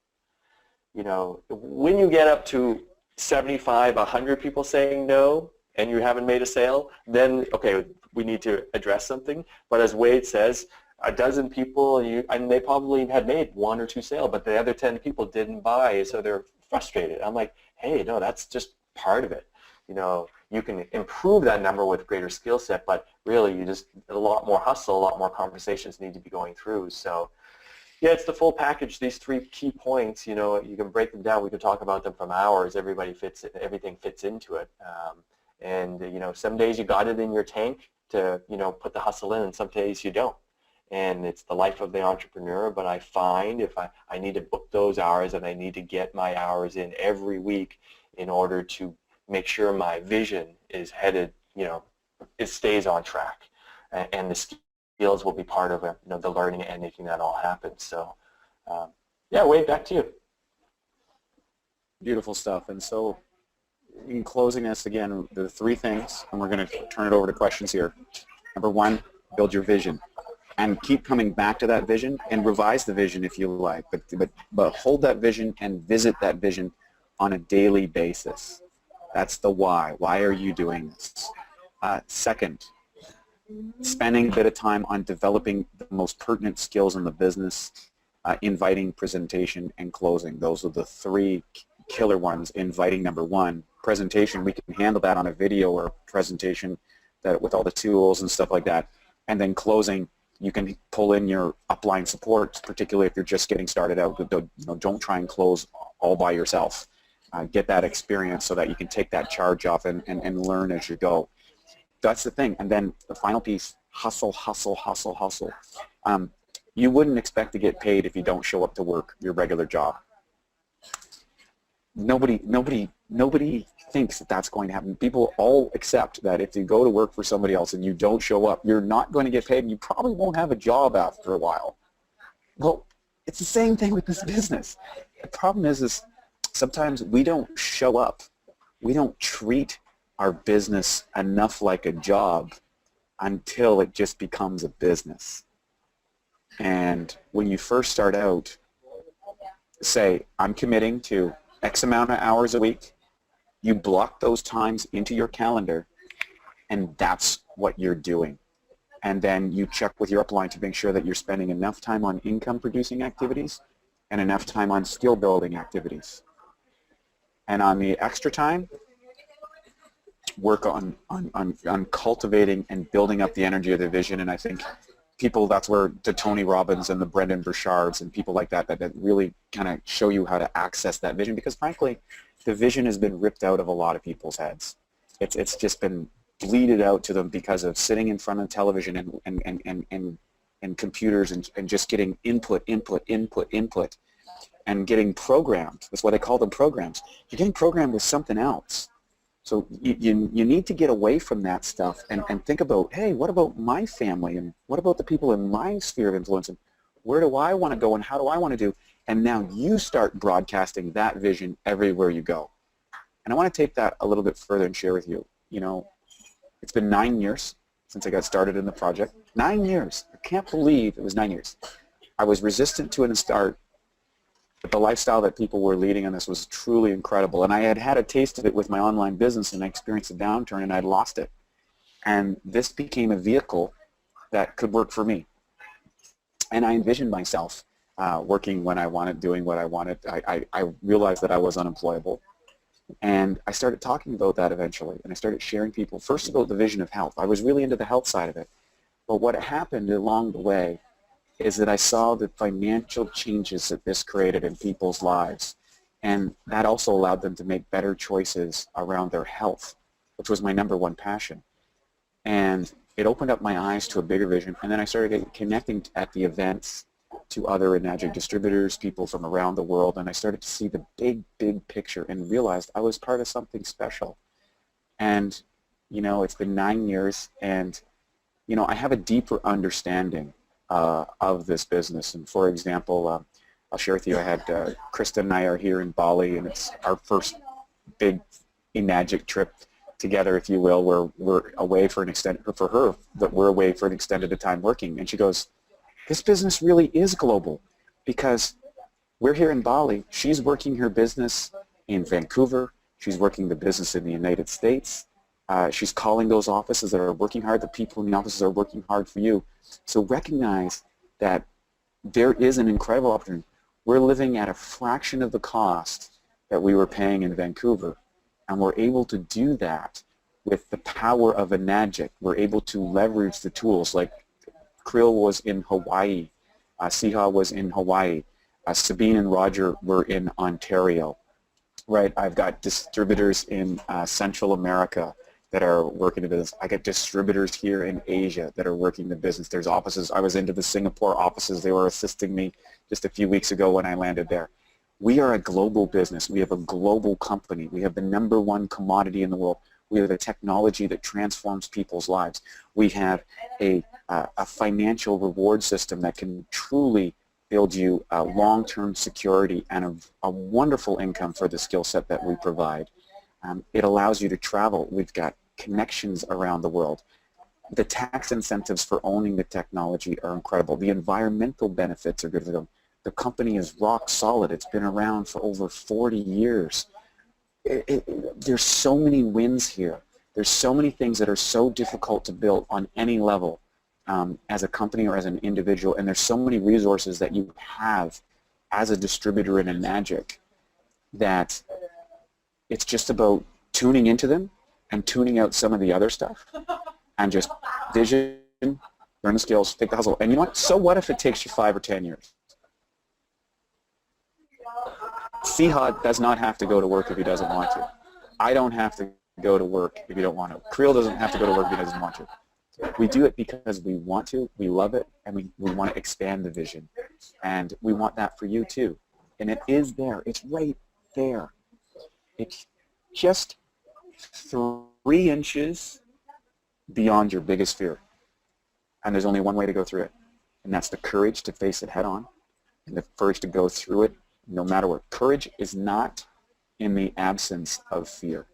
When you get up to 75, 100 people saying no, and you haven't made a sale, then okay, we need to address something. But as Wade says, a dozen people, and they probably had made 1 or 2 sales, but the other 10 people didn't buy, so they're frustrated. I'm like, hey, no, that's just part of it. You can improve that number with greater skill set, but really a lot more hustle, a lot more conversations need to be going through. So yeah, it's the full package. These 3 key points, you can break them down. We could talk about them from hours. Everything fits into it. And some days you got it in your tank to put the hustle in, and some days you don't. And it's the life of the entrepreneur. But I find if I need to book those hours, and I need to get my hours in every week in order to make sure my vision is headed, it stays on track, and the skills will be part of it, the learning and making that all happen. So yeah, Wade, back to you. Beautiful stuff. And so in closing this, again, the 3 things, and we're going to turn it over to questions here. Number 1, build your vision, and keep coming back to that vision, and revise the vision if you like, but hold that vision and visit that vision on a daily basis. That's the why. Why are you doing this? Second, spending a bit of time on developing the most pertinent skills in the business, inviting, presentation, and closing. Those are the 3 killer ones. Inviting, number 1. Presentation, we can handle that on a video or presentation with all the tools and stuff like that. And then closing, you can pull in your upline support, particularly if you're just getting started out. Don't try and close all by yourself. Get that experience so that you can take that charge off and learn as you go. That's the thing. And then the final piece, hustle, hustle, hustle, hustle. You wouldn't expect to get paid if you don't show up to work your regular job. Nobody thinks that that's going to happen. People all accept that if you go to work for somebody else and you don't show up, you're not going to get paid, and you probably won't have a job after a while. Well, it's the same thing with this business. The problem is sometimes we don't show up. We don't treat our business enough like a job until it just becomes a business. And when you first start out, say, I'm committing to X amount of hours a week. You block those times into your calendar, and that's what you're doing. And then you check with your upline to make sure that you're spending enough time on income-producing activities and enough time on skill-building activities. And on the extra time, work on cultivating and building up the energy of the vision. And I think people, that's where the Tony Robbins and the Brendan Burchards and people like that really kind of show you how to access that vision, because frankly, the vision has been ripped out of a lot of people's heads. It's just been bleeded out to them because of sitting in front of television and computers and just getting input, and getting programmed. That's why they call them programs. You're getting programmed with something else. So you need to get away from that stuff and think about, hey, what about my family, and what about the people in my sphere of influence, and where do I want to go, and how do I want to do? And now you start broadcasting that vision everywhere you go. And I want to take that a little bit further and share with you. You know, it's been 9 years since I got started in the project. 9 years. I can't believe it was 9 years. I was resistant to it in the start, but the lifestyle that people were leading on this was truly incredible. And I had had a taste of it with my online business, and I experienced a downturn, and I'd lost it. And this became a vehicle that could work for me. And I envisioned myself working when I wanted, doing what I wanted. I realized that I was unemployable. And I started talking about that eventually, and I started sharing people first about the vision of health. I was really into the health side of it. But what happened along the way is that I saw the financial changes that this created in people's lives, and that also allowed them to make better choices around their health, which was my #1 passion. And it opened up my eyes to a bigger vision, and then I started connecting at the events to other Enagic distributors, people from around the world, and I started to see the big picture and realized I was part of something special. And, you know, it's been 9 years, and, you know, I have a deeper understanding of this business. And for example, I'll share with you, I had Krista and I are here in Bali, and it's our first big Enagic trip together, if you will, where we're away for an extended, for her, that we're away for an extended time working. And she goes, this business really is global, because we're here in Bali, she's working her business in Vancouver, she's working the business in the United States, she's calling those offices that are working hard, the people in the offices are working hard for you. So recognize that there is an incredible opportunity. We're living at a fraction of the cost that we were paying in Vancouver, and we're able to do that with the power of Enagic. We're able to leverage the tools, like Creel was in Hawaii, Siha was in Hawaii, Sabine and Roger were in Ontario, right? I've got distributors in Central America that are working the business. I got distributors here in Asia that are working the business. There's offices. I was into the Singapore offices. They were assisting me just a few weeks ago when I landed there. We are a global business. We have a global company. We have the #1 commodity in the world. We have a technology that transforms people's lives. We have a financial reward system that can truly build you a long-term security and a wonderful income for the skill set that we provide. It allows you to travel. We've got connections around the world. The tax incentives for owning the technology are incredible. The environmental benefits are good for them. The company is rock solid. It's been around for over 40 years. There's so many wins here. There's so many things that are so difficult to build on any level as a company or as an individual, and there's so many resources that you have as a distributor in Enagic that it's just about tuning into them and tuning out some of the other stuff and just vision, learn the skills, take the hustle. And you know what? So what if it takes you 5 or 10 years? Siha does not have to go to work if he doesn't want to. I don't have to go to work if you don't want to. Creel doesn't have to go to work if he doesn't want to. We do it because we want to, we love it, and we want to expand the vision. And we want that for you too. And it is there. It's right there. It's just 3 inches beyond your biggest fear. And there's only one way to go through it. And that's the courage to face it head on and the courage to go through it no matter what. Courage is not in the absence of fear.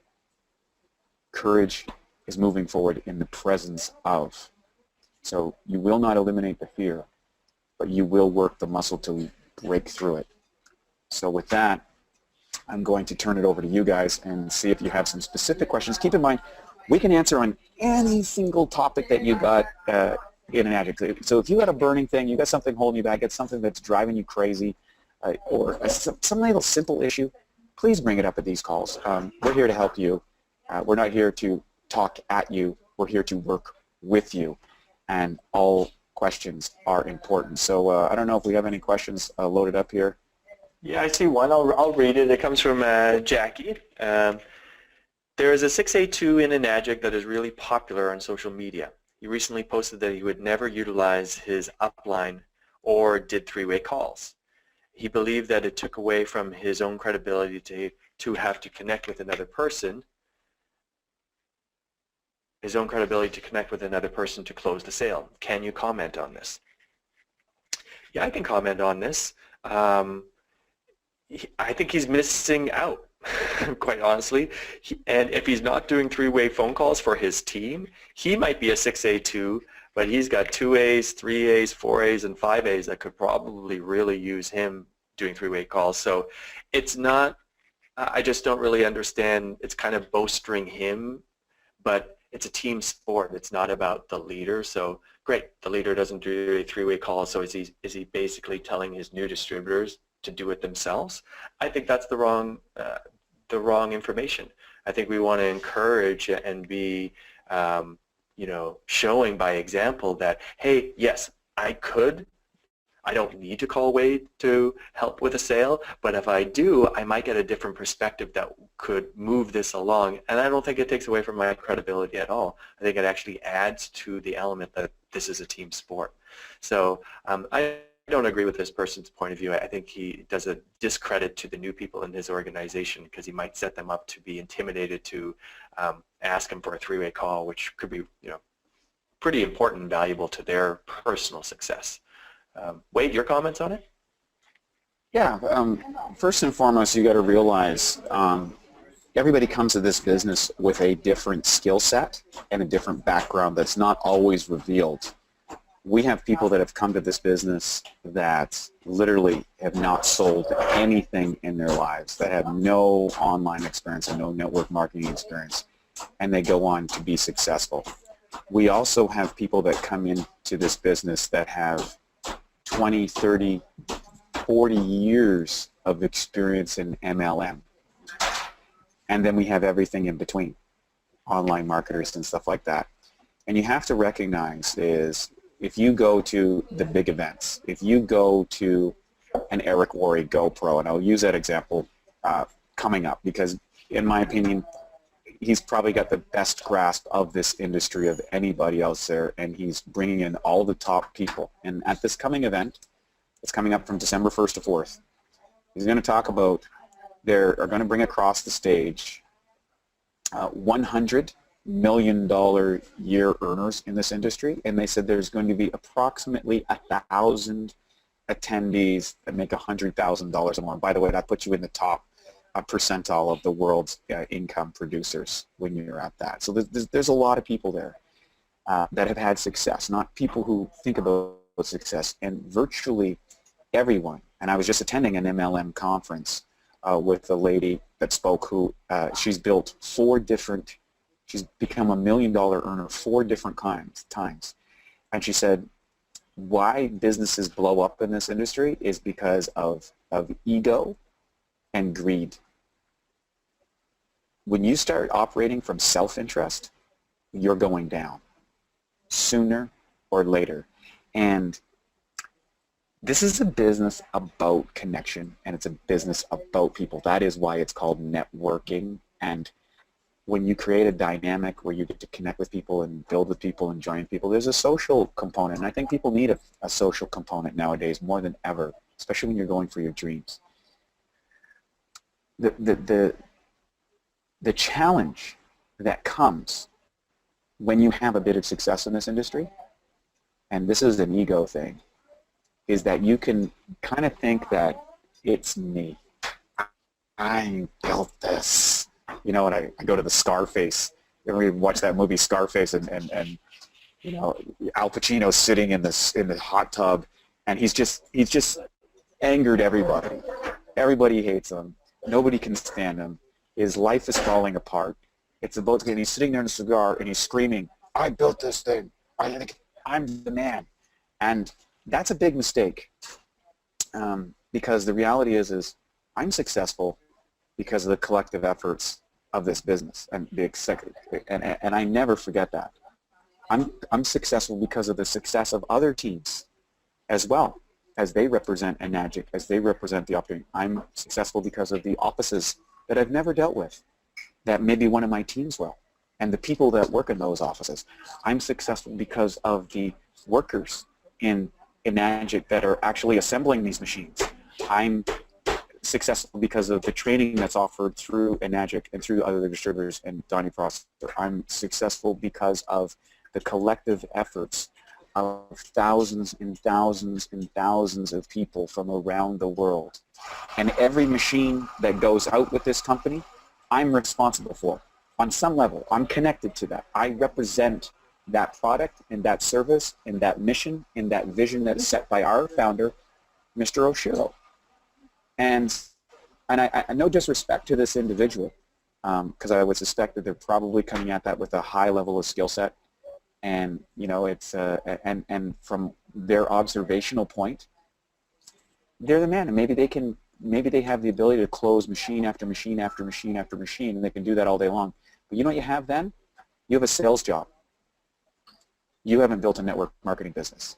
Courage is moving forward in the presence of. So you will not eliminate the fear, but you will work the muscle to break through it. So with that, I'm going to turn it over to you guys and see if you have some specific questions. Keep in mind, we can answer on any single topic that you got in Enagic. So if you got a burning thing, you got something holding you back, it's something that's driving you crazy, or some little simple issue, please bring it up at these calls. We're here to help you. We're not here to talk at you. We're here to work with you, and all questions are important. So I don't know if we have any questions loaded up here. Yeah, I see one. I'll read it. It comes from Jackie. There is a 6A2 in Enagic that is really popular on social media. He recently posted that he would never utilize his upline or did three-way calls. He believed that it took away from his own credibility to have to connect with another person, his own credibility to connect with another person to close the sale. Can you comment on this? Yeah, I can comment on this. I think he's missing out. Quite honestly, and if he's not doing three-way phone calls for his team, he might be a 6A2, but he's got 2As, 3As, 4As, and 5As that could probably really use him doing three-way calls. So it's not, I just don't really understand, it's kind of bolstering him, but it's a team sport. It's not about the leader. So great, the leader doesn't do a three-way call, so is he basically telling his new distributors to do it themselves? I think that's the wrong information. I think we want to encourage and be, showing by example that, hey, yes, I don't need to call Wade to help with a sale, but if I do, I might get a different perspective that could move this along. And I don't think it takes away from my credibility at all. I think it actually adds to the element that this is a team sport. So I don't agree with this person's point of view. I think he does a discredit to the new people in his organization because he might set them up to be intimidated to ask him for a three-way call, which could be, pretty important and valuable to their personal success. Wade, your comments on it? Yeah, first and foremost, you got to realize everybody comes to this business with a different skill set and a different background that's not always revealed. We have people that have come to this business that literally have not sold anything in their lives, that have no online experience and no network marketing experience, and they go on to be successful. We also have people that come into this business that have 20, 30, 40 years of experience in MLM. And then we have everything in between, online marketers and stuff like that. And you have to recognize is if you go to the big events, if you go to an Eric Worre GoPro, and I'll use that example coming up because in my opinion, he's probably got the best grasp of this industry of anybody else there, and he's bringing in all the top people. And at this coming event, it's coming up from December 1st to 4th, he's going to talk about, they are going to bring across the stage $100 million year earners in this industry, and they said there's going to be approximately 1,000 attendees that make $100,000 or more. By the way, that puts you in the top percentile of the world's income producers when you're at that. So there's a lot of people there that have had success, not people who think about success, and virtually everyone. And I was just attending an MLM conference with a lady that spoke who she's built she's become $1 million earner 4 different times. And she said, why businesses blow up in this industry is because of ego and greed. When you start operating from self-interest, you're going down sooner or later. And this is a business about connection, and it's a business about people. That is why it's called networking. And when you create a dynamic where you get to connect with people and build with people and join people, there's a social component. And I think people need a social component nowadays more than ever, especially when you're going for your dreams. The challenge that comes when you have a bit of success in this industry, and this is an ego thing, is that you can kind of think that it's me. I built this. You know, and I go to the Scarface. You ever watch that movie Scarface, and you know, Al Pacino's sitting in the hot tub, and he's just angered everybody. Everybody hates him. Nobody can stand him. His life is falling apart. It's about to, and he's sitting there in a cigar, and he's screaming, "I built this thing. I'm the man." And that's a big mistake, because the reality is I'm successful because of the collective efforts of this business and the executive, and I never forget that. I'm successful because of the success of other teams as well, as they represent Enagic, as they represent the opportunity. I'm successful because of the offices that I've never dealt with, that maybe one of my teams will, and the people that work in those offices. I'm successful because of the workers in Enagic that are actually assembling these machines. I'm successful because of the training that's offered through Enagic and through other distributors and Donnie Processor. I'm successful because of the collective efforts of thousands and thousands and thousands of people from around the world. And every machine that goes out with this company, I'm responsible for. On some level, I'm connected to that. I represent that product and that service and that mission and that vision that's set by our founder, Mr. Oshiro. And I no disrespect to this individual, because I would suspect that they're probably coming at that with a high level of skill set. And it's and from their observational point, they're the man, and maybe they have the ability to close machine after machine after machine after machine, and they can do that all day long. But you know what you have then? You have a sales job. You haven't built a network marketing business.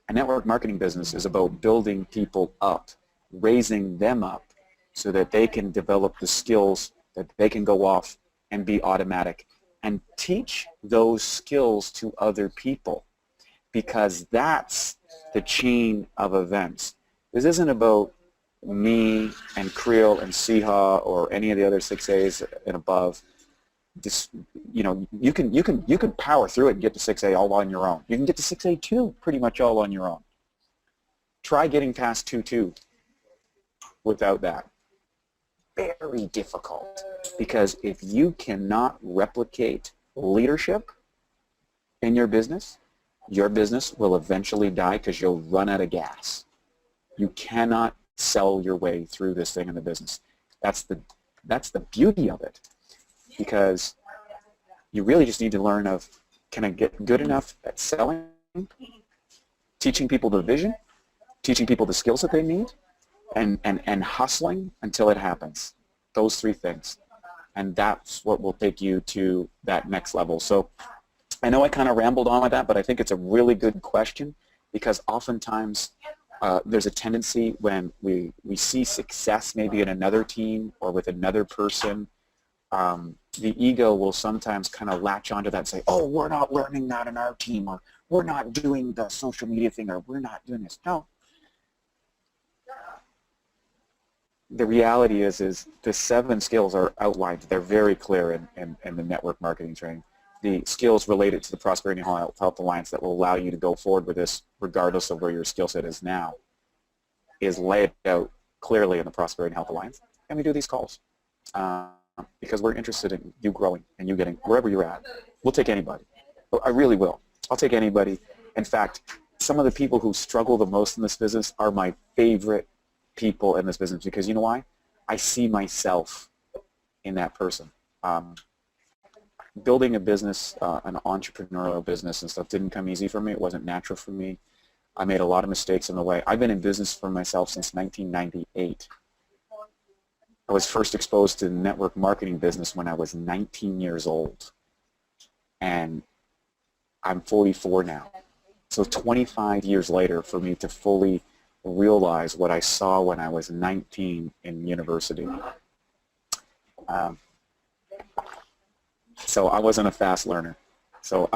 A network marketing business is about building people up, raising them up, so that they can develop the skills that they can go off and be automatic and teach those skills to other people, because that's the chain of events. This isn't about me and Creel and Siha or any of the other 6As and above. Just, you can power through it and get to 6A all on your own. You can get to 6A2 pretty much all on your own. Try getting past 2-2 without that. Very difficult, because if you cannot replicate leadership in your business will eventually die because you'll run out of gas. You cannot sell your way through this thing in the business. That's the beauty of it, because you really just need to learn of, can I get good enough at selling, teaching people the vision, teaching people the skills that they need, and hustling until it happens. Those three things. And that's what will take you to that next level. So I know I kind of rambled on with that, but I think it's a really good question, because oftentimes there's a tendency when we see success maybe in another team or with another person, the ego will sometimes kind of latch onto that and say, oh, we're not learning that in our team, or we're not doing the social media thing, or we're not doing this. No. The reality is the 7 skills are outlined. They're very clear in the network marketing training. The skills related to the Prosperity and Health Alliance that will allow you to go forward with this, regardless of where your skill set is now, is laid out clearly in the Prosperity and Health Alliance. And we do these calls because we're interested in you growing and you getting wherever you're at. We'll take anybody. I really will. I'll take anybody. In fact, some of the people who struggle the most in this business are my favorite people in this business, because you know why? I see myself in that person. Building a business, an entrepreneurial business and stuff didn't come easy for me. It wasn't natural for me. I made a lot of mistakes in the way. I've been in business for myself since 1998. I was first exposed to the network marketing business when I was 19 years old. And I'm 44 now. So 25 years later for me to fully realize what I saw when I was 19 in university. So I wasn't a fast learner. So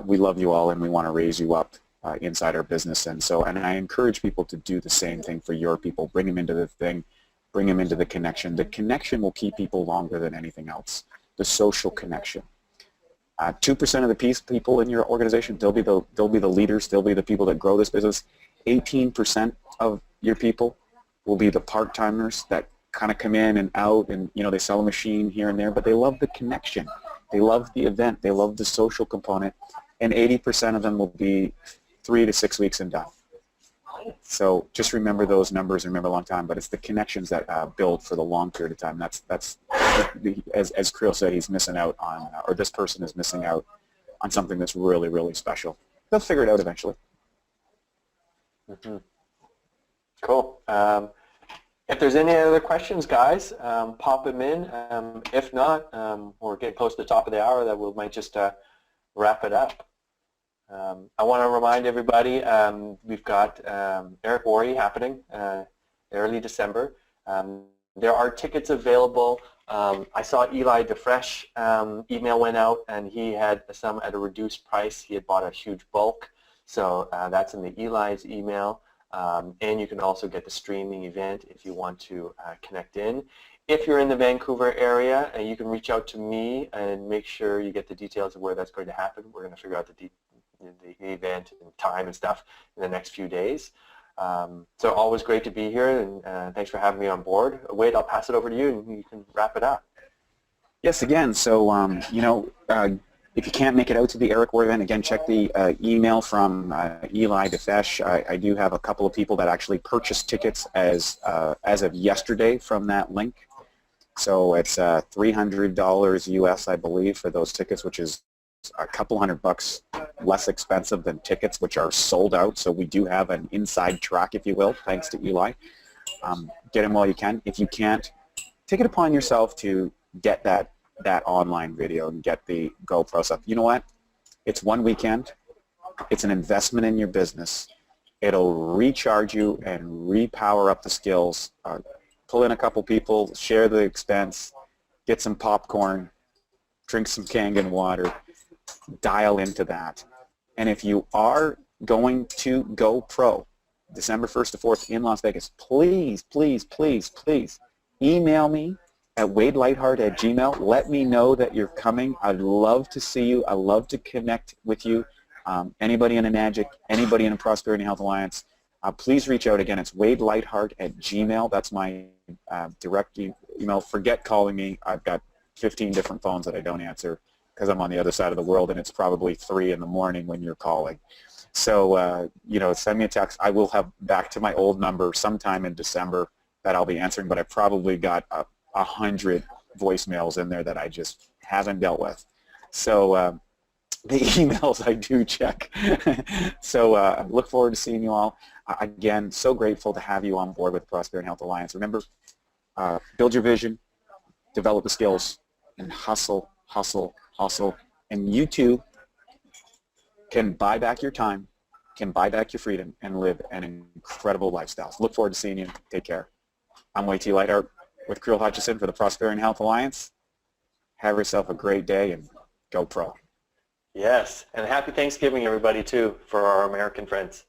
we love you all, and we want to raise you up inside our business. And I encourage people to do the same thing for your people. Bring them into the thing. Bring them into the connection. The connection will keep people longer than anything else. The social connection. 2% of the people in your organization, they'll be the leaders. They'll be the people that grow this business. 18% of your people will be the part-timers that kind of come in and out, and they sell a machine here and there, but they love the connection. They love the event. They love the social component. And 80% of them will be 3 to 6 weeks and done. So just remember those numbers, remember a long time, but it's the connections that build for the long period of time. That's as Creel said, he's missing out on, or this person is missing out on something that's really, really special. They'll figure it out eventually. Mm-hmm. Cool. If there's any other questions, guys, pop them in. If not, we're getting close to the top of the hour, that we might just wrap it up. I want to remind everybody, we've got Eric Worre happening early December. There are tickets available. I saw Eli DeFresh email went out, and he had some at a reduced price. He had bought a huge bulk, so that's in the Eli's email. And you can also get the streaming event if you want to connect in. If you're in the Vancouver area, you can reach out to me and make sure you get the details of where that's going to happen. We're going to figure out the event and time and stuff in the next few days. So always great to be here, and thanks for having me on board. Wade, I'll pass it over to you, and you can wrap it up. Yes, again, so, if you can't make it out to the Eric Ward event, again, check the email from Eli DeFesh. I do have a couple of people that actually purchased tickets as of yesterday from that link. So it's $300 US, I believe, for those tickets, which is a couple $100 less expensive than tickets which are sold out. So we do have an inside track, if you will, thanks to Eli. Get in while you can. If you can't, take it upon yourself to get that online video and get the GoPro stuff. You know what? It's one weekend. It's an investment in your business. It'll recharge you and repower up the skills. Pull in a couple people, share the expense, get some popcorn, drink some Kangen water, dial into that. And if you are going to go pro December 1st to 4th in Las Vegas, please, please, please, please email me at wadelightheart@gmail. Let me know that you're coming. I'd love to see you. I'd love to connect with you. Anybody in Enagic, anybody in the Prosperity and Health Alliance, please reach out. Again, it's wadelightheart@gmail. That's my direct email. Forget calling me. I've got 15 different phones that I don't answer because I'm on the other side of the world, and it's probably 3 in the morning when you're calling. So, send me a text. I will have back to my old number sometime in December that I'll be answering, but I've probably got 100 voicemails in there that I just haven't dealt with. So the emails I do check. So I look forward to seeing you all. Again, so grateful to have you on board with the Prosperity and Health Alliance. Remember, build your vision, develop the skills, and hustle, hustle, hustle. And you too can buy back your time, can buy back your freedom, and live an incredible lifestyle. Look forward to seeing you. Take care. I'm Wade T. Lightheart with Creel Hutchison for the Prosperity and Health Alliance. Have yourself a great day and go pro. Yes, and happy Thanksgiving, everybody, too, for our American friends.